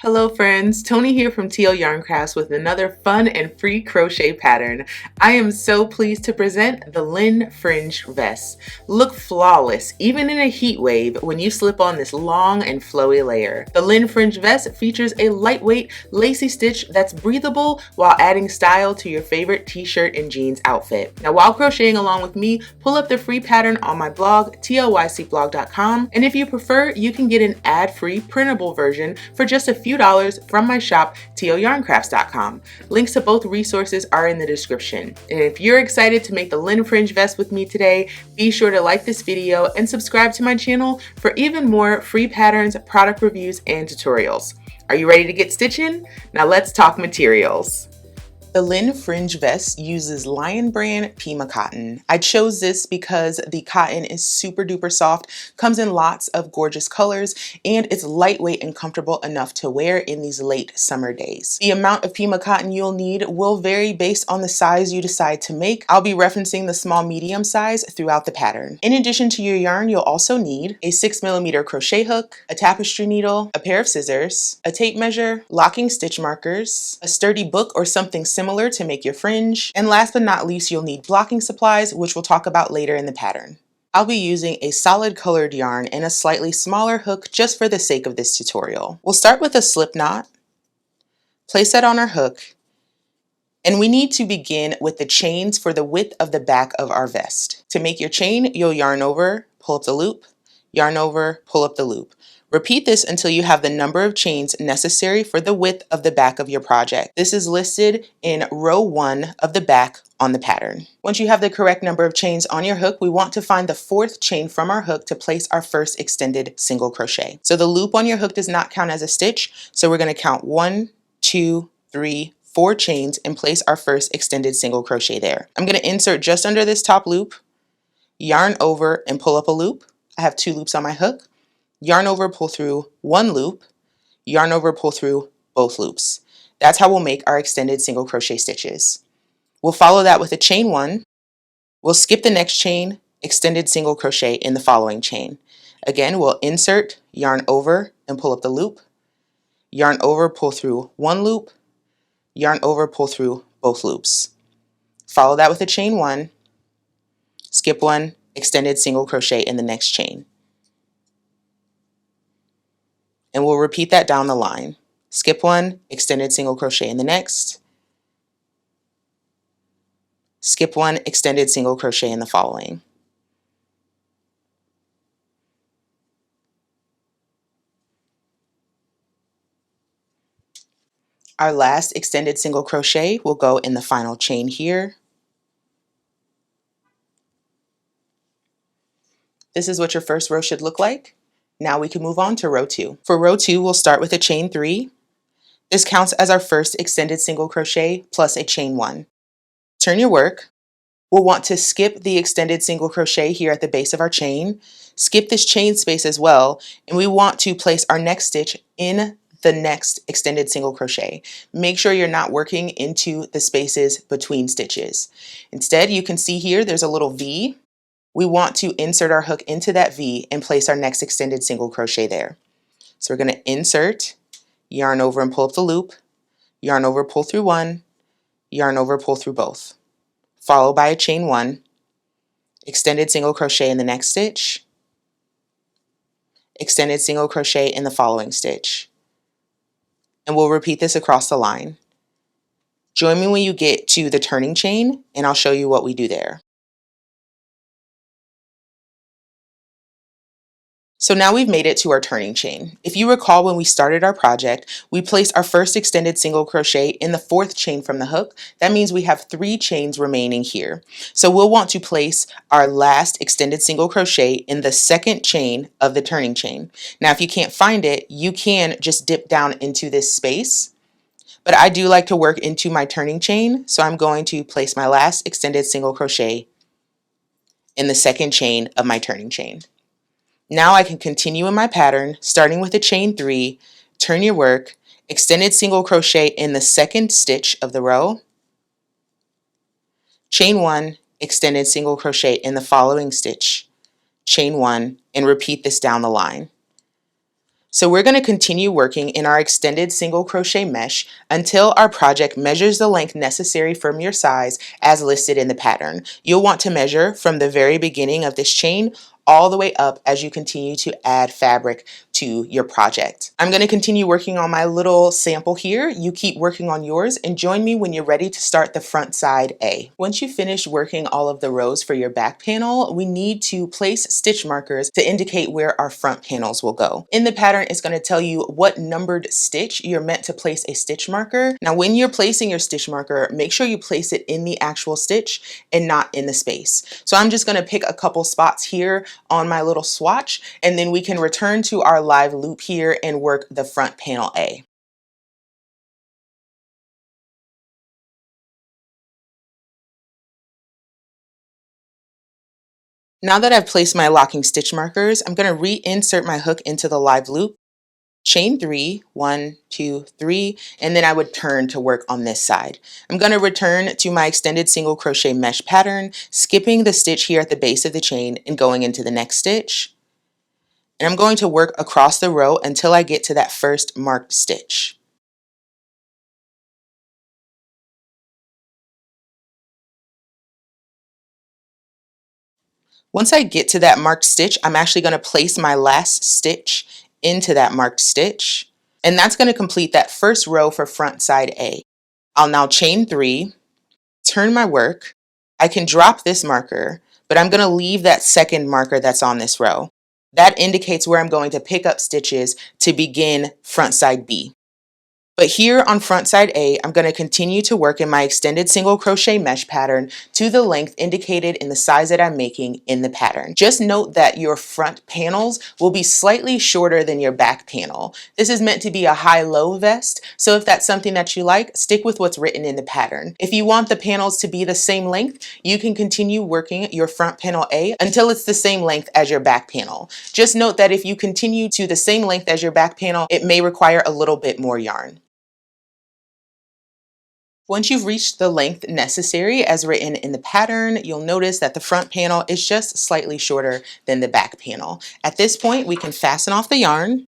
Hello friends, Tony here from TL Yarn Crafts with another fun and free crochet pattern. I am so pleased to present the Lynn Fringe vest. Look flawless, even in a heat wave, when you slip on this long and flowy layer. The Lynn Fringe vest features a lightweight, lacy stitch that's breathable while adding style to your favorite t-shirt and jeans outfit. Now while crocheting along with me, pull up the free pattern on my blog, TLYCblog.com, and if you prefer, you can get an ad-free printable version for just a few dollars from my shop, TLYarncrafts.com. Links to both resources are in the description. And if you're excited to make the Lynn Fringe vest with me today, be sure to like this video and subscribe to my channel for even more free patterns, product reviews, and tutorials. Are you ready to get stitching? Now let's talk materials. The Lynn Fringe vest uses Lion brand Pima cotton. I chose this because the cotton is super duper soft, comes in lots of gorgeous colors, and it's lightweight and comfortable enough to wear in these late summer days. The amount of Pima cotton you'll need will vary based on the size you decide to make. I'll be referencing the small medium size throughout the pattern. In addition to your yarn, you'll also need a 6mm crochet hook, a tapestry needle, a pair of scissors, a tape measure, locking stitch markers, a sturdy book or something similar to make your fringe, and last but not least, you'll need blocking supplies, which we'll talk about later in the pattern. I'll be using a solid colored yarn and a slightly smaller hook just for the sake of this tutorial. We'll start with a slip knot, place that on our hook, and we need to begin with the chains for the width of the back of our vest. To make your chain, you'll yarn over, pull up the loop, yarn over, pull up the loop. Repeat this until you have the number of chains necessary for the width of the back of your project. This is listed in row 1 of the back on the pattern. Once you have the correct number of chains on your hook, we want to find the 4th chain from our hook to place our first extended single crochet. So the loop on your hook does not count as a stitch, so we're going to count 1, 2, 3, 4 chains and place our first extended single crochet there. I'm going to insert just under this top loop, yarn over and pull up a loop. I have 2 loops on my hook. Yarn over, pull through 1 loop, yarn over, pull through both loops. That's how we'll make our extended single crochet stitches. We'll follow that with a chain 1. We'll skip the next chain, extended single crochet in the following chain. Again, we'll insert, yarn over, and pull up the loop, yarn over, pull through 1 loop, yarn over, pull through both loops. Follow that with a chain 1, skip 1, extended single crochet in the next chain. And we'll repeat that down the line. Skip 1, extended single crochet in the next. Skip 1, extended single crochet in the following. Our last extended single crochet will go in the final chain here. This is what your first row should look like. Now we can move on to row 2. For row 2, we'll start with a chain 3. This counts as our first extended single crochet plus a chain 1. Turn your work. We'll want to skip the extended single crochet here at the base of our chain. Skip this chain space as well, and we want to place our next stitch in the next extended single crochet. Make sure you're not working into the spaces between stitches. Instead, you can see here there's a little V. We want to insert our hook into that V and place our next extended single crochet there. So we're going to insert, yarn over and pull up the loop, yarn over, pull through 1, yarn over, pull through both. Followed by a chain 1, extended single crochet in the next stitch, extended single crochet in the following stitch. And we'll repeat this across the line. Join me when you get to the turning chain and I'll show you what we do there. So now we've made it to our turning chain. If you recall, when we started our project, we placed our first extended single crochet in the 4th chain from the hook. That means we have 3 chains remaining here. So we'll want to place our last extended single crochet in the 2nd chain of the turning chain. Now, if you can't find it, you can just dip down into this space. But I do like to work into my turning chain, so I'm going to place my last extended single crochet in the 2nd chain of my turning chain. Now I can continue in my pattern, starting with a chain 3, turn your work, extended single crochet in the 2nd stitch of the row, chain 1, extended single crochet in the following stitch, chain 1, and repeat this down the line. So we're going to continue working in our extended single crochet mesh until our project measures the length necessary from your size as listed in the pattern. You'll want to measure from the very beginning of this chain all the way up as you continue to add fabric to your project. I'm going to continue working on my little sample here. You keep working on yours and join me when you're ready to start the front side A. Once you finish working all of the rows for your back panel, we need to place stitch markers to indicate where our front panels will go. In the pattern, it's going to tell you what numbered stitch you're meant to place a stitch marker. Now, when you're placing your stitch marker, make sure you place it in the actual stitch and not in the space. So I'm just going to pick a couple spots here on my little swatch, and then we can return to our live loop here and work the front panel A. Now that I've placed my locking stitch markers, I'm going to reinsert my hook into the live loop, chain 3, 1, 2, 3, and then I would turn to work on this side. I'm going to return to my extended single crochet mesh pattern, skipping the stitch here at the base of the chain and going into the next stitch. And I'm going to work across the row until I get to that first marked stitch. Once I get to that marked stitch, I'm actually going to place my last stitch into that marked stitch, and that's going to complete that first row for front side A. I'll now chain 3, turn my work. I can drop this marker, but I'm going to leave that second marker that's on this row. That indicates where I'm going to pick up stitches to begin front side B. But here on front side A, I'm going to continue to work in my extended single crochet mesh pattern to the length indicated in the size that I'm making in the pattern. Just note that your front panels will be slightly shorter than your back panel. This is meant to be a high-low vest, so if that's something that you like, stick with what's written in the pattern. If you want the panels to be the same length, you can continue working your front panel A until it's the same length as your back panel. Just note that if you continue to the same length as your back panel, it may require a little bit more yarn. Once you've reached the length necessary as written in the pattern, you'll notice that the front panel is just slightly shorter than the back panel. At this point, we can fasten off the yarn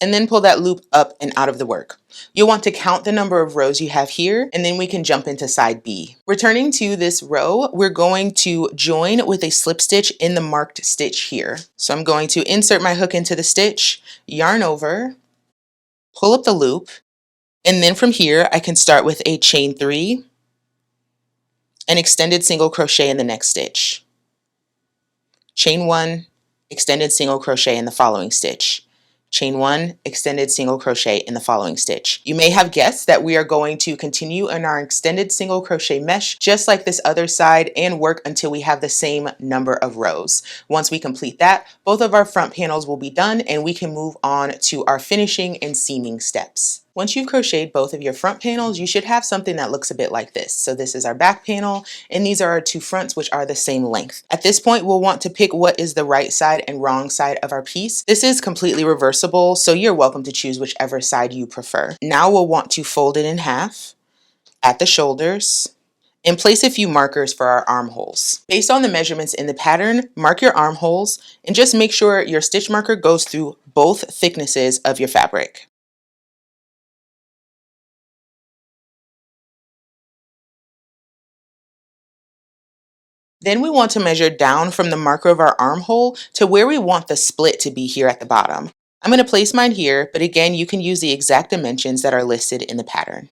and then pull that loop up and out of the work. You'll want to count the number of rows you have here, and then we can jump into side B. Returning to this row, we're going to join with a slip stitch in the marked stitch here. So I'm going to insert my hook into the stitch, yarn over, pull up the loop, and then from here, I can start with a chain 3, an extended single crochet in the next stitch, chain 1, extended single crochet in the following stitch, chain 1, extended single crochet in the following stitch. You may have guessed that we are going to continue in our extended single crochet mesh just like this other side and work until we have the same number of rows. Once we complete that, both of our front panels will be done and we can move on to our finishing and seaming steps. Once you've crocheted both of your front panels, you should have something that looks a bit like this. So this is our back panel, and these are our two fronts, which are the same length. At this point, we'll want to pick what is the right side and wrong side of our piece. This is completely reversible, so you're welcome to choose whichever side you prefer. Now we'll want to fold it in half at the shoulders and place a few markers for our armholes. Based on the measurements in the pattern, mark your armholes and just make sure your stitch marker goes through both thicknesses of your fabric. Then we want to measure down from the marker of our armhole to where we want the split to be here at the bottom. I'm going to place mine here, but again, you can use the exact dimensions that are listed in the pattern.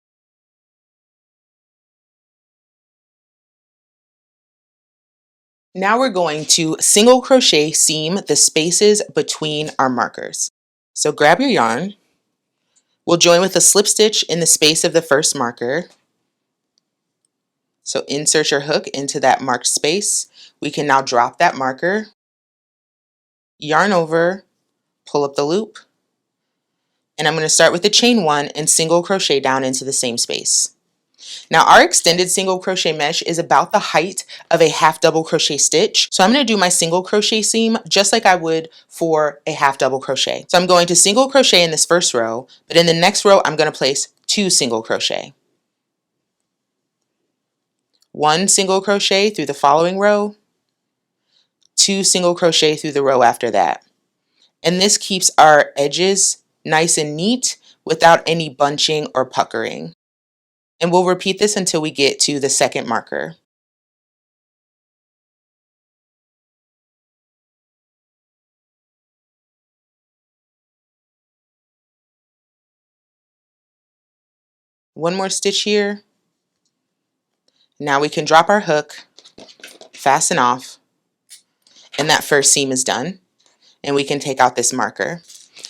Now we're going to single crochet seam the spaces between our markers. So grab your yarn. We'll join with a slip stitch in the space of the first marker. So insert your hook into that marked space. We can now drop that marker, yarn over, pull up the loop, and I'm going to start with the chain 1 and single crochet down into the same space. Now our extended single crochet mesh is about the height of a half double crochet stitch. So I'm going to do my single crochet seam just like I would for a half double crochet. So I'm going to single crochet in this first row, but in the next row I'm going to place 2 single crochet. 1 single crochet through the following row, 2 single crochet through the row after that. And this keeps our edges nice and neat without any bunching or puckering. And we'll repeat this until we get to the second marker. One more stitch here. Now we can drop our hook, fasten off, and that first seam is done. And we can take out this marker.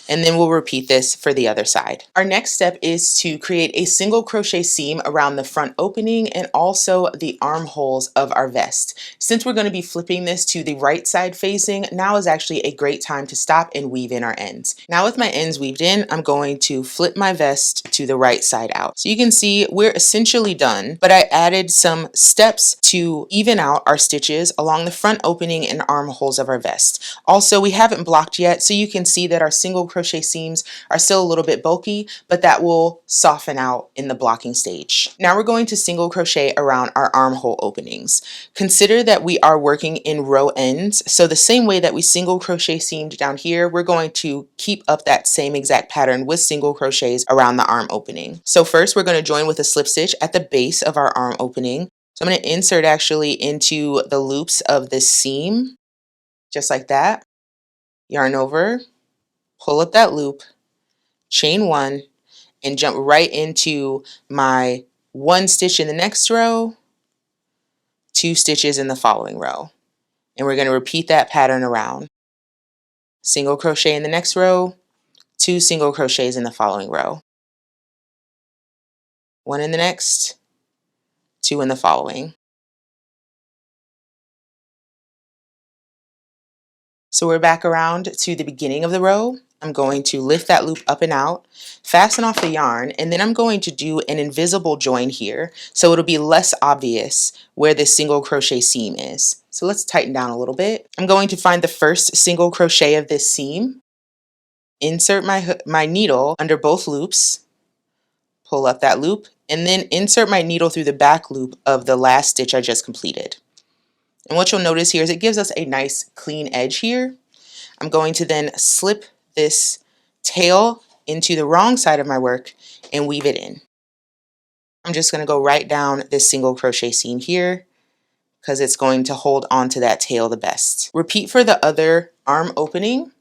And then we'll repeat this for the other side. Our next step is to create a single crochet seam around the front opening and also the armholes of our vest. Since we're going to be flipping this to the right side facing, now is actually a great time to stop and weave in our ends. Now with my ends weaved in, I'm going to flip my vest to the right side out. So you can see we're essentially done, but I added some steps to even out our stitches along the front opening and armholes of our vest. Also, we haven't blocked yet, so you can see that our single crochet seams are still a little bit bulky, but that will soften out in the blocking stage. Now we're going to single crochet around our armhole openings. Consider that we are working in row ends, so the same way that we single crochet seamed down here, we're going to keep up that same exact pattern with single crochets around the arm opening. So first we're going to join with a slip stitch at the base of our arm opening. So I'm going to insert actually into the loops of this seam, just like that. Yarn over, pull up that loop, chain one, and jump right into my one stitch in the next row, two stitches in the following row. And we're going to repeat that pattern around. Single crochet in the next row, two single crochets in the following row. One in the next, two in the following. So we're back around to the beginning of the row. I'm going to lift that loop up and out, fasten off the yarn, and then I'm going to do an invisible join here so it'll be less obvious where this single crochet seam is. So let's tighten down a little bit. I'm going to find the first single crochet of this seam, insert my needle under both loops, pull up that loop, and then insert my needle through the back loop of the last stitch I just completed. And what you'll notice here is it gives us a nice clean edge here. I'm going to then slip this tail into the wrong side of my work and weave it in. I'm just going to go right down this single crochet seam here because it's going to hold onto that tail the best. Repeat for the other arm opening,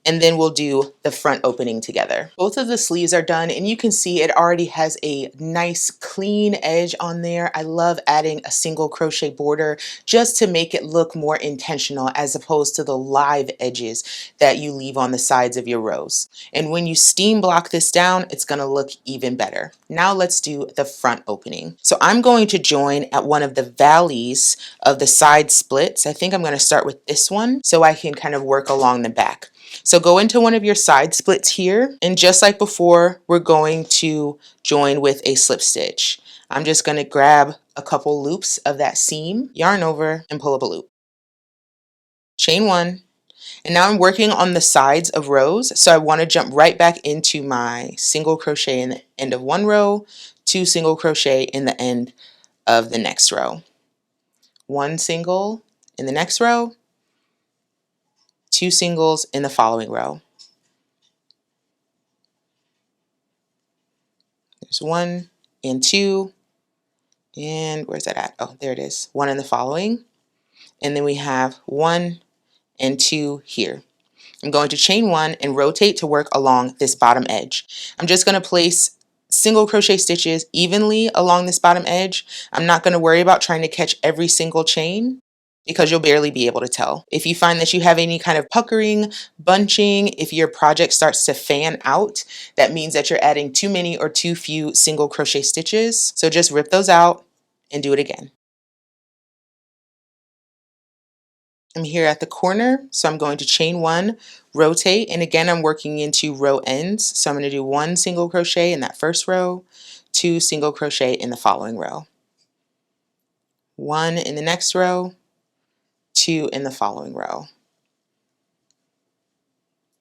and then we'll do the front opening together. Both of the sleeves are done and you can see it already has a nice clean edge on there. I love adding a single crochet border just to make it look more intentional as opposed to the live edges that you leave on the sides of your rows. And when you steam block this down, it's going to look even better. Now let's do the front opening. So I'm going to join at one of the valleys of the side splits. I think I'm going to start with this one so I can kind of work along the back. So go into one of your side splits here, and just like before, we're going to join with a slip stitch. I'm just going to grab a couple loops of that seam, yarn over, and pull up a loop. Chain one, and now I'm working on the sides of rows, so I want to jump right back into my single crochet in the end of one row, two single crochet in the end of the next row. One single in the next row, two singles in the following row. There's one and two, and where's that at? Oh, there it is. One in the following, and then we have one and two here. I'm going to chain one and rotate to work along this bottom edge. I'm just going to place single crochet stitches evenly along this bottom edge. I'm not going to worry about trying to catch every single chain because you'll barely be able to tell. If you find that you have any kind of puckering, bunching, if your project starts to fan out, that means that you're adding too many or too few single crochet stitches. So just rip those out and do it again. I'm here at the corner, so I'm going to chain one, rotate, and again I'm working into row ends. So I'm going to do one single crochet in that first row, two single crochet in the following row, one in the next row, two in the following row,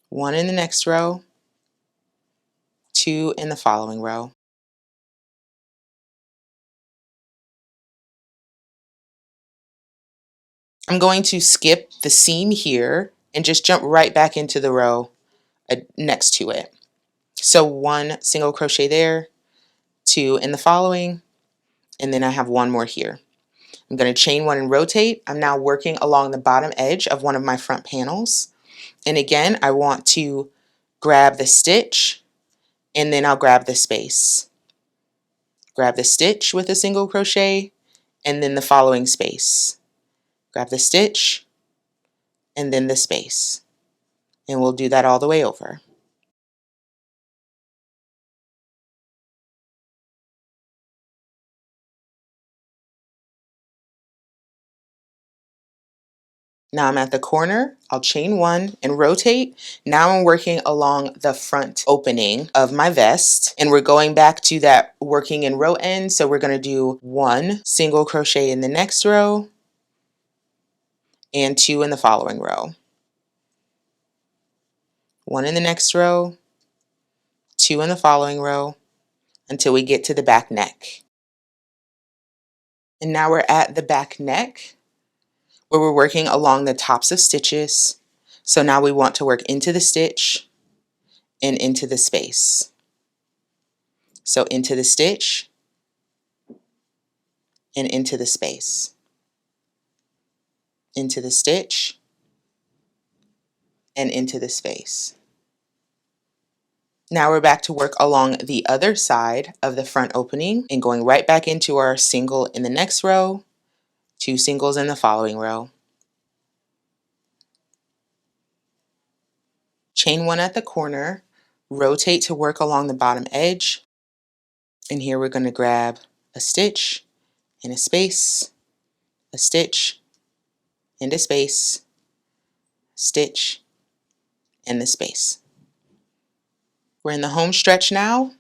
one in the next row, two in the following row. I'm going to skip the seam here and just jump right back into the row next to it. So 1 single crochet there, 2 in the following, and then I have 1 more here. I'm going to chain 1 and rotate. I'm now working along the bottom edge of one of my front panels. And again, I want to grab the stitch, and then I'll grab the space. Grab the stitch with a single crochet, and then the following space. Grab the stitch, and then the space. And we'll do that all the way over. Now I'm at the corner, I'll chain 1 and rotate. Now I'm working along the front opening of my vest, and we're going back to that working in row end. So we're going to do 1 single crochet in the next row and 2 in the following row. 1 in the next row, 2 in the following row, until we get to the back neck. And now we're at the back neck, where we're working along the tops of stitches. So now we want to work into the stitch and into the space. So into the stitch and into the space. Into the stitch and into the space. Now we're back to work along the other side of the front opening and going right back into our single in the next row, 2 singles in the following row. Chain 1 at the corner, rotate to work along the bottom edge, and here we're going to grab a stitch and a space, a stitch and a space, stitch and the space. We're in the home stretch now,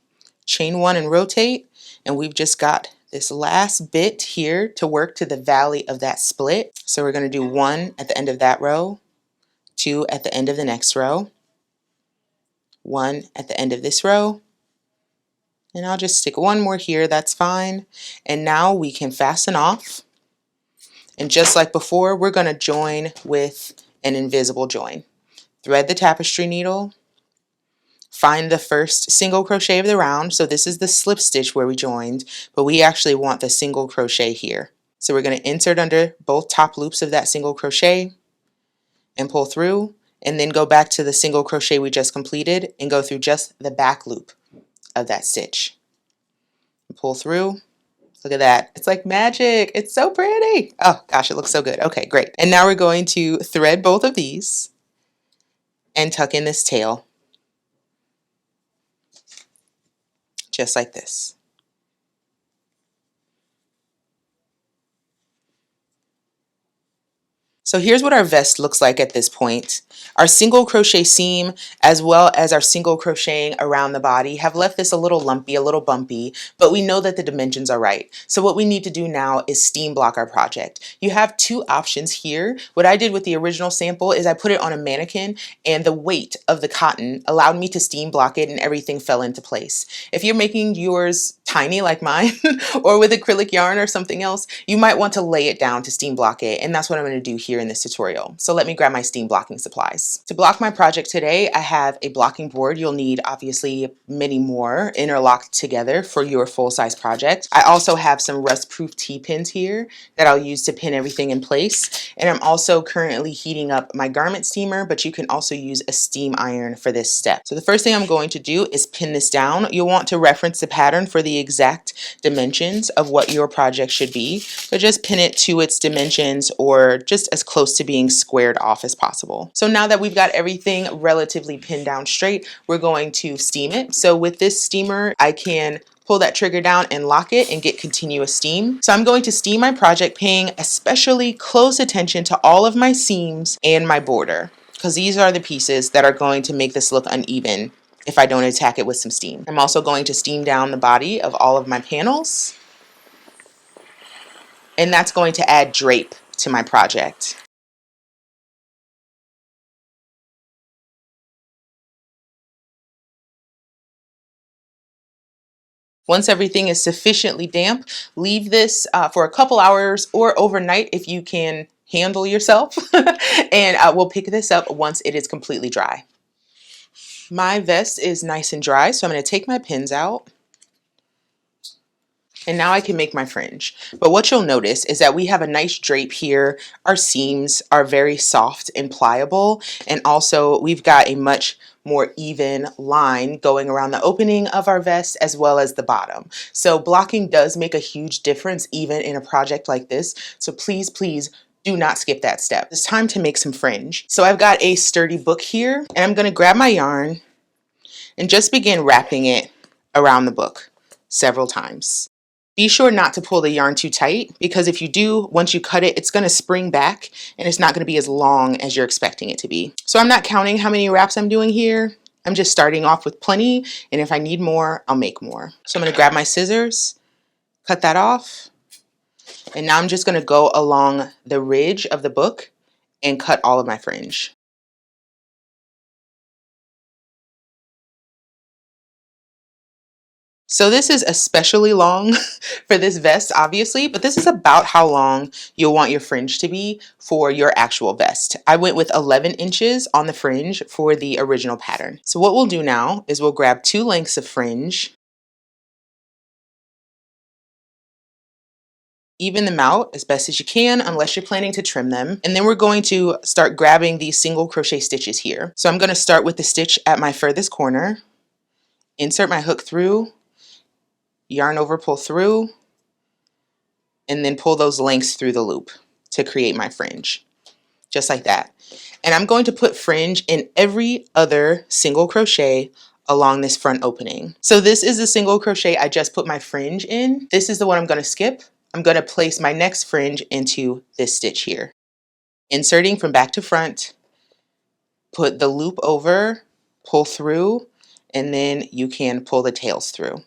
chain 1 and rotate, and we've just got this last bit here to work to the valley of that split. So we're going to do 1 at the end of that row, 2 at the end of the next row, 1 at the end of this row, and I'll just stick 1 more here, that's fine. And now we can fasten off, and just like before, we're going to join with an invisible join. Thread the tapestry needle, find the first single crochet of the round. So this is the slip stitch where we joined, but we actually want the single crochet here. So we're going to insert under both top loops of that single crochet and pull through, and then go back to the single crochet we just completed and go through just the back loop of that stitch. Pull through. Look at that. It's like magic. It's so pretty. Oh gosh, it looks so good. Okay, great. And now we're going to thread both of these and tuck in this tail, just like this. So here's what our vest looks like at this point. Our single crochet seam, as well as our single crocheting around the body, have left this a little lumpy, a little bumpy, but we know that the dimensions are right. So what we need to do now is steam block our project. You have 2 options here. What I did with the original sample is I put it on a mannequin, and the weight of the cotton allowed me to steam block it, and everything fell into place. If you're making yours tiny like mine or with acrylic yarn or something else, you might want to lay it down to steam block it, and that's what I'm going to do here in this tutorial. So let me grab my steam blocking supplies. To block my project today, I have a blocking board. You'll need obviously many more interlocked together for your full-size project. I also have some rust-proof T-pins here that I'll use to pin everything in place, and I'm also currently heating up my garment steamer, but you can also use a steam iron for this step. So the first thing I'm going to do is pin this down. You'll want to reference the pattern for the exact dimensions of what your project should be, but just pin it to its dimensions or just as close to being squared off as possible. So now that we've got everything relatively pinned down straight, we're going to steam it. So with this steamer, I can pull that trigger down and lock it and get continuous steam. So I'm going to steam my project, paying especially close attention to all of my seams and my border, because these are the pieces that are going to make this look uneven if I don't attack it with some steam. I'm also going to steam down the body of all of my panels, and that's going to add drape to my project. Once everything is sufficiently damp, leave this for a couple hours or overnight if you can handle yourself. And we'll pick this up once it is completely dry. My vest is nice and dry, so I'm going to take my pins out. And now I can make my fringe. But what you'll notice is that we have a nice drape here. Our seams are very soft and pliable. And also we've got a much more even line going around the opening of our vest as well as the bottom. So blocking does make a huge difference even in a project like this. So please, please do not skip that step. It's time to make some fringe. So I've got a sturdy book here, and I'm going to grab my yarn and just begin wrapping it around the book several times. Be sure not to pull the yarn too tight, because if you do, once you cut it, it's going to spring back and it's not going to be as long as you're expecting it to be. So I'm not counting how many wraps I'm doing here. I'm just starting off with plenty, and if I need more, I'll make more. So I'm going to grab my scissors, cut that off, and now I'm just going to go along the ridge of the book and cut all of my fringe. So this is especially long for this vest, obviously, but this is about how long you'll want your fringe to be for your actual vest. I went with 11 inches on the fringe for the original pattern. So what we'll do now is we'll grab 2 lengths of fringe, even them out as best as you can unless you're planning to trim them. And then we're going to start grabbing these single crochet stitches here. So I'm going to start with the stitch at my furthest corner, insert my hook through, yarn over, pull through, and then pull those lengths through the loop to create my fringe, just like that. And I'm going to put fringe in every other single crochet along this front opening. So this is the single crochet I just put my fringe in. This is the one I'm going to skip. I'm going to place my next fringe into this stitch here. Inserting from back to front, put the loop over, pull through, and then you can pull the tails through.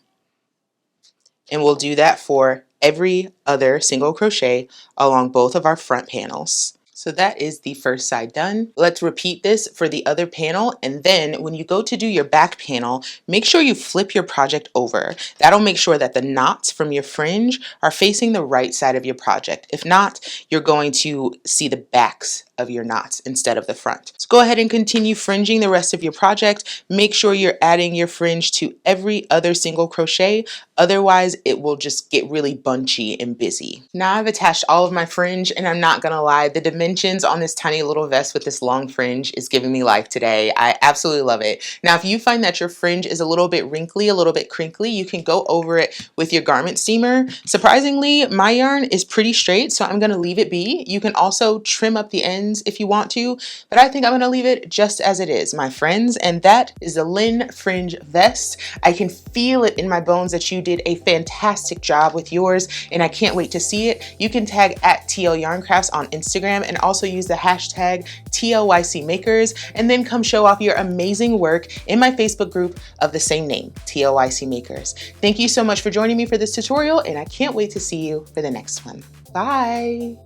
And we'll do that for every other single crochet along both of our front panels. So that is the first side done. Let's repeat this for the other panel, and then when you go to do your back panel, make sure you flip your project over. That'll make sure that the knots from your fringe are facing the right side of your project. If not, you're going to see the backs of your knots instead of the front. So go ahead and continue fringing the rest of your project. Make sure you're adding your fringe to every other single crochet, otherwise it will just get really bunchy and busy. Now I've attached all of my fringe, and I'm not gonna lie, the dimensions on this tiny little vest with this long fringe is giving me life today. I absolutely love it. Now if you find that your fringe is a little bit wrinkly, a little bit crinkly, you can go over it with your garment steamer. Surprisingly, my yarn is pretty straight, so I'm gonna leave it be. You can also trim up the ends if you want to, but I think I'm gonna leave it just as it is, my friends. And that is the Lynn Fringe vest. I can feel it in my bones that you did a fantastic job with yours, and I can't wait to see it. You can tag at TL Yarncrafts on Instagram and also use the hashtag TLYC Makers, and then come show off your amazing work in my Facebook group of the same name, TLYC Makers. Thank you so much for joining me for this tutorial, and I can't wait to see you for the next one. Bye.